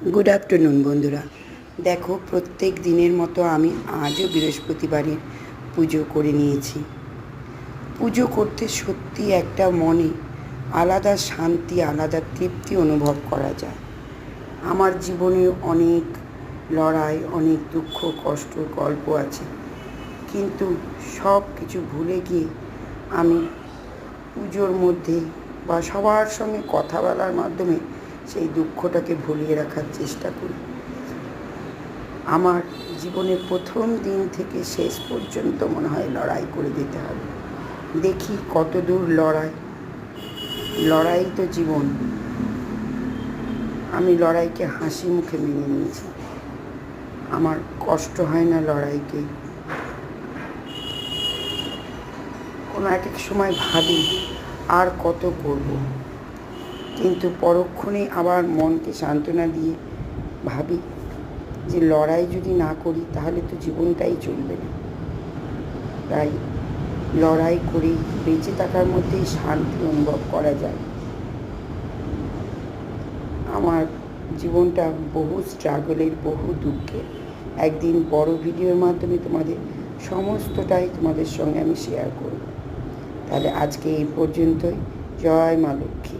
Good afternoon বন্ধুরা। দেখো, প্রত্যেক দিনের মতো আমি আজও বৃহস্পতিবারের পুজো করে নিয়েছি। পুজো করতে সত্যি একটা মনে আলাদা শান্তি, আলাদা তৃপ্তি অনুভব করা যায়। আমার জীবনে অনেক লড়াই, অনেক দুঃখ কষ্ট গল্প আছে, কিন্তু সব কিছু ভুলে গিয়ে আমি পুজোর মধ্যে বা সবার সঙ্গে কথা বলার মাধ্যমে সেই দুঃখটাকে ভুলিয়ে রাখার চেষ্টা করি। আমার জীবনের প্রথম দিন থেকে শেষ পর্যন্ত মনে হয় লড়াই করে যেতে হবে। দেখি কত দূর লড়াই তো জীবন। আমি লড়াইকে হাসি মুখে মেনে নিয়েছি। আমার কষ্ট হয় না লড়াইকে। কোনো এক এক সময় ভাবি আর কত করব, কিন্তু পরক্ষণে আবার মনকে সান্ত্বনা দিয়ে ভাবি যে লড়াই যদি না করি তাহলে তো জীবনটাই চলবে না। তাই লড়াই করেই বেঁচে থাকার মধ্যেই শান্তি অনুভব করা যায়। আমার জীবনটা বহু স্ট্রাগলের, বহু দুঃখের। একদিন বড় ভিডিওর মাধ্যমে তোমাদের সমস্তটাই তোমাদের সঙ্গে আমি শেয়ার করব। তাহলে আজকে এই পর্যন্তই। জয় মা লক্ষ্মী।